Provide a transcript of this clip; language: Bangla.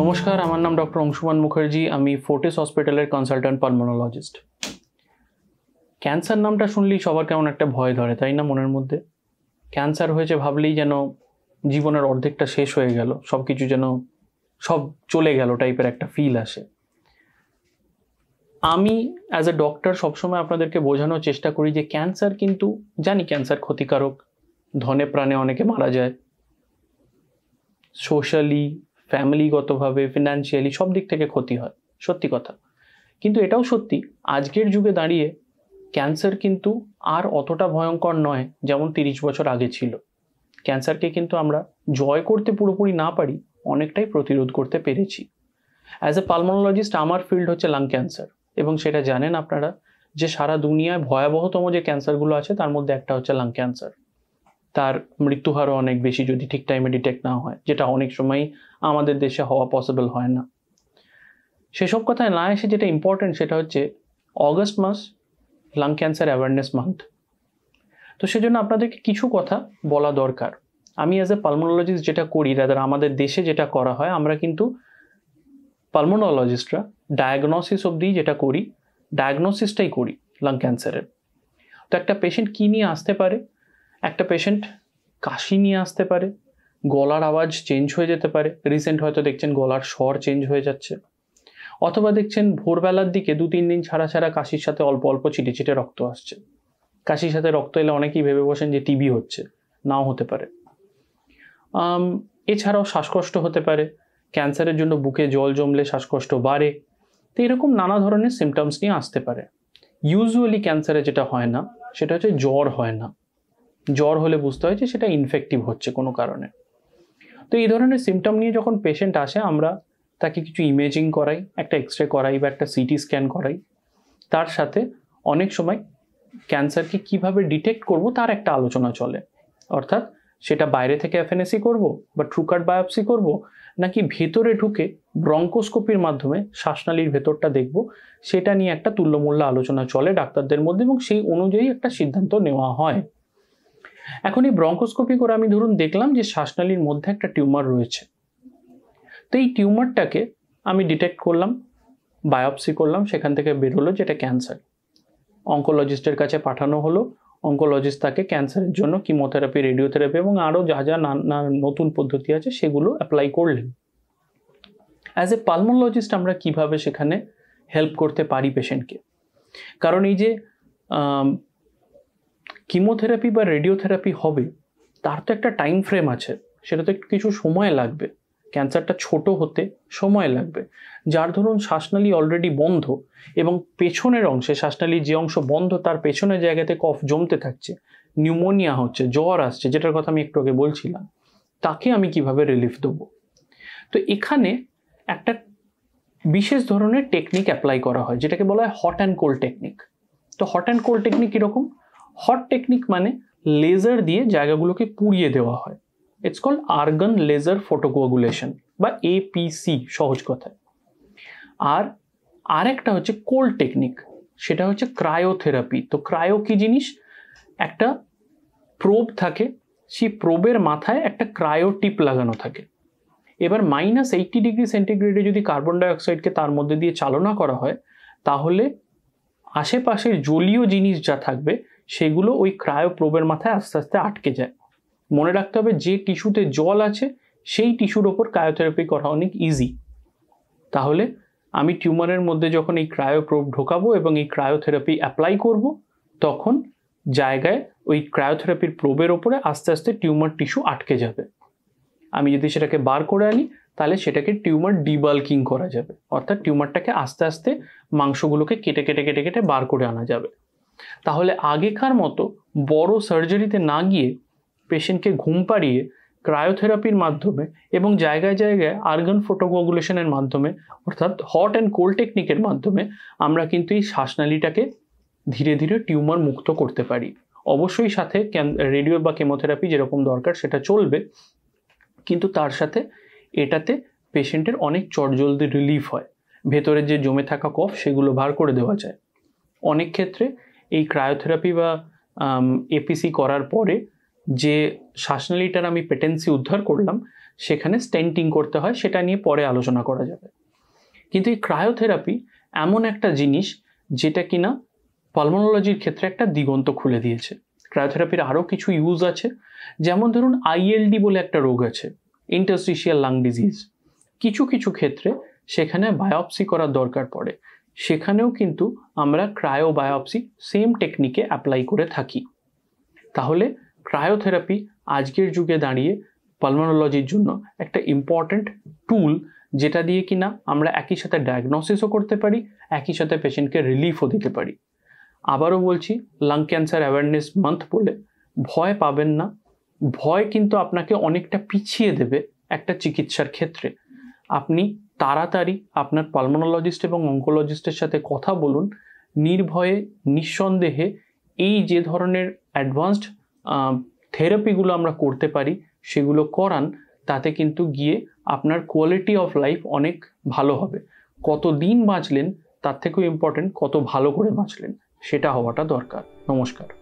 নমস্কার, আমার নাম ডক্টর অংশুমান মুখার্জি। আমি ফোর্টিস হসপিটালের কনসালট্যান্ট পালমোনোলজিস্ট। ক্যান্সার নামটা শুনলেই সবার কেমন একটা ভয় ধরে, তাই না? মনের মধ্যে ক্যান্সার হয়েছে ভাবলেই যেন জীবনের অর্ধেকটা শেষ হয়ে গেল, সব কিছু যেন সব চলে গেল টাইপের একটা ফিল আসে। আমি অ্যাজ এ ডক্টর সবসময় আপনাদেরকে বোঝানোর চেষ্টা করি যে ক্যান্সার কিন্তু, জানি ক্যান্সার ক্ষতিকারক, ধনে প্রাণে অনেকে মারা যায়, সোশ্যালি, ফ্যামিলিগতভাবে, ফিনান্সিয়ালি সব দিক থেকে ক্ষতি হয়, সত্যি কথা। কিন্তু এটাও সত্যি, আজকের যুগে দাঁড়িয়ে ক্যান্সার কিন্তু আর অতটা ভয়ঙ্কর নয় যেমন 30 বছর আগে ছিল। ক্যান্সারকে কিন্তু আমরা জয় করতে পুরোপুরি না পারি, অনেকটাই প্রতিরোধ করতে পেরেছি। অ্যাজ এ পালমোনোলজিস্ট আমার ফিল্ড হচ্ছে লাং ক্যান্সার, এবং সেটা জানেন আপনারা যে সারা দুনিয়ায় ভয়াবহতম যে ক্যান্সারগুলো আছে তার মধ্যে একটা হচ্ছে লাং ক্যান্সার। তার মৃত্যুহারও অনেক বেশি যদি ঠিক টাইমে ডিটেক্ট না হয়, যেটা অনেক সময় আমাদের দেশে হওয়া পসিবল হয় না। সেসব কথায় না এসে যেটা ইম্পর্টেন্ট সেটা হচ্ছে অগস্ট মাস লাং ক্যান্সার অ্যাওয়ারনেস মান্থ। তো সেজন্য আপনাদেরকে কিছু কথা বলা দরকার। আমি অ্যাজ এ পালমোনোলজিস্ট যেটা করি, রাদার আমাদের দেশে যেটা করা হয়, আমরা কিন্তু পালমোনোলজিস্টরা ডায়াগনোসিস অবধি যেটা করি, ডায়াগনোসিসটাই করি লাং ক্যান্সারের। তো একটা পেশেন্ট কী নিয়ে আসতে পারে? একটা পেশেন্ট কাশি নিয়ে আসতে পারে, গলার আওয়াজ চেঞ্জ হয়ে যেতে পারে, রিসেন্ট হয়তো দেখছেন গলার স্বর চেঞ্জ হয়ে যাচ্ছে, অথবা দেখছেন ভোরবেলার দিকে 2-3 দিন ছাড়া ছাড়া কাশির সাথে অল্প অল্প ছিটে ছিটে রক্ত আসছে। কাশির সাথে রক্ত এলে অনেকেই ভেবে বসেন যে টিবি হচ্ছে, নাও হতে পারে। এছাড়াও শ্বাসকষ্ট হতে পারে, ক্যান্সারের জন্য বুকে জল জমলে শ্বাসকষ্ট বাড়ে। তো এরকম নানা ধরনের সিমটমস নিয়ে আসতে পারে। ইউজুয়ালি ক্যান্সারে যেটা হয় না সেটা হচ্ছে জ্বর হয় না। জ্বর হলে বুঝতে হয় যে সেটা ইনফেক্টিভ হচ্ছে কোনো কারণে। তো এই ধরনের সিমটম নিয়ে যখন পেশেন্ট আসে, আমরা তাকে কিছু ইমেজিং করাই, একটা এক্সরে করাই বা একটা সিটি স্ক্যান করাই। তার সাথে অনেক সময় ক্যান্সারকে কিভাবে ডিটেক্ট করব তার একটা আলোচনা চলে। অর্থাৎ সেটা বাইরে থেকে এফএনএসি করব বা ট্রুকার্ট বায়োপসি করব, নাকি ভেতরে ঢুকে ব্রঙ্কোস্কোপির মাধ্যমে শ্বাসনালীর ভেতরটা দেখব, সেটা নিয়ে একটা তুল্যমূল্য আলোচনা চলে ডাক্তারদের মধ্যে, এবং সেই অনুযায়ী একটা সিদ্ধান্ত নেওয়া হয়। এখন এই ব্রঙ্কোস্কোপি করে আমি ধরুন দেখলাম যে শ্বাসনালীর মধ্যে একটা টিউমার রয়েছে। তো এই টিউমারটাকে আমি ডিটেক্ট করলাম, বায়োপসি করলাম, সেখান থেকে বেরোলো যেটা ক্যান্সার। অঙ্কোলজিস্টের কাছে পাঠানো হলো, অঙ্কোলজিস্ট তাকে ক্যান্সারের জন্য কিমোথেরাপি, রেডিওথেরাপি এবং আরও যা যা নানা নতুন পদ্ধতি আছে সেগুলো অ্যাপ্লাই করলেন। অ্যাজ এ পালমোনোলজিস্ট আমরা কিভাবে সেখানে হেল্প করতে পারি পেশেন্টকে? কারণ এই যে কিমোথেরাপি বা রেডিওথেরাপি হবে, তার তো একটা টাইম ফ্রেম আছে, সেটা তো একটু কিছু সময় লাগবে। ক্যান্সারটা ছোট হতে সময় লাগবে। যার ধরুন শ্বাসনালী অলরেডি বন্ধ এবং পেছনের অংশে, শ্বাসনালীর যে অংশ বন্ধ তার পেছনের জায়গাতে কফ জমতে থাকছে, নিউমোনিয়া হচ্ছে, জ্বর আসছে, যেটার কথা আমি একটু আগে বলছিলাম, তাকে আমি কিভাবে রিলিফ দেবো? তো এখানে একটা বিশেষ ধরনের টেকনিক অ্যাপ্লাই করা হয়, যেটাকে বলা হয় হট অ্যান্ড কোল্ড টেকনিক। তো হট অ্যান্ড কোল্ড টেকনিক কীরকম? হট টেকনিক মানে লেজার দিয়ে জায়গাগুলোকে পুড়িয়ে দেওয়া হয়। It's called argon laser photocoagulation বা এপিসি সহজ কথায়। আর আরেকটা হচ্ছে কোল্ড টেকনিক, সেটা হচ্ছে ক্রায়োথেরাপি। তো ক্রায়ো কি জিনিস? একটা প্রোব থাকে, সেই প্রোবের মাথায় একটা ক্রায়ো টিপ লাগানো থাকে। এবার -80 ডিগ্রি সেন্টিগ্রেডে যদি কার্বন ডাইঅক্সাইডকে তার মধ্যে দিয়ে চালনা করা হয়, তাহলে আশেপাশের জলীয় জিনিস যা থাকবে সেগুলো ওই ক্রায়ো প্রোবের মাথায় আস্তে আস্তে আটকে যায়। মনে রাখতে হবে যে টিস্যুতে জল আছে সেই টিস্যুর ওপর ক্রায়োথেরাপি করা অনেক ইজি। তাহলে আমি টিউমারের মধ্যে যখন এই ক্রায়ো প্রোব ঢোকাবো এবং এই ক্রায়োথেরাপি অ্যাপ্লাই করব, তখন জায়গায় ওই ক্রায়োথেরাপির প্রোবের ওপরে আস্তে আস্তে টিউমার টিস্যু আটকে যাবে। আমি যদি সেটাকে বার করে আনি, তাহলে সেটাকে টিউমার ডিবাল্কিং করা যাবে। অর্থাৎ টিউমারটাকে আস্তে আস্তে মাংসগুলোকে কেটে কেটে কেটে কেটে বার করে আনা যাবে। তাহলে আগেকার মতো বড় সার্জারিতে না গিয়ে পেশেন্টকে ঘুম পাড়িয়ে ক্রায়োথেরাপির মাধ্যমে এবং জায়গায় জায়গায় আর্গন ফটোকোয়াগুলেশনের মাধ্যমে, অর্থাৎ হট অ্যান্ড কোল্ড টেকনিকের মাধ্যমে আমরা কিন্তু এই শ্বাসনালীটাকে ধীরে ধীরে টিউমার মুক্ত করতে পারি। অবশ্যই সাথে রেডিও বা কেমোথেরাপি যেরকম দরকার সেটা চলবে, কিন্তু তার সাথে এটাতে পেশেন্টের অনেক চটজলদি রিলিফ হয়, ভেতরে যে জমে থাকা কফ সেগুলো বার করে দেওয়া যায়। অনেক ক্ষেত্রে এই ক্রায়োথেরাপি বা এপিসি করার পরে যে শ্বাসনালীটার আমি পেটেন্সি উদ্ধার করলাম সেখানে স্টেন্টিং করতে হয়, সেটা নিয়ে পরে আলোচনা করা যাবে। কিন্তু এই ক্রায়োথেরাপি এমন একটা জিনিস যেটা কিনা পালমোনোলজির ক্ষেত্রে একটা দিগন্ত খুলে দিয়েছে। ক্রায়োথেরাপির আরও কিছু ইউজ আছে, যেমন ধরুন ILD বলে একটা রোগ আছে, ইন্টারস্টিশিয়াল লাং ডিজিজ। কিছু কিছু ক্ষেত্রে সেখানে বায়োপসি করার দরকার পড়ে, সেখানেও কিন্তু আমরা ক্রায়োবায়োপসি সেম টেকনিকে অ্যাপ্লাই করে থাকি। তাহলে ক্রায়োথেরাপি আজকের যুগে দাঁড়িয়ে পালমোনোলজির জন্য একটা ইম্পর্ট্যান্ট টুল, যেটা দিয়ে কিনা আমরা একই সাথে ডায়াগনোসিসও করতে পারি, একই সাথে পেশেন্টকে রিলিফও দিতে পারি। আবারও বলছি, লাং ক্যান্সার অ্যাওয়ারনেস মান্থ বলে ভয় পাবেন না। ভয় কিন্তু আপনাকে অনেকটা পিছিয়ে দেবে একটা চিকিৎসার ক্ষেত্রে। আপনি তাড়াতাড়ি আপনার পালমোনোলজিস্ট এবং অঙ্কোলজিস্টের সাথে কথা বলুন, নির্ভয়ে নিঃসন্দেহে এই যে ধরনের অ্যাডভান্সড থেরাপিগুলো আমরা করতে পারি সেগুলো করান। তাতে কিন্তু গিয়ে আপনার কোয়ালিটি অফ লাইফ অনেক ভালো হবে। কত দিন বাঁচলেন তার থেকেও ইম্পর্টেন্ট কত ভালো করে বাঁচলেন, সেটা হওয়াটা দরকার। নমস্কার।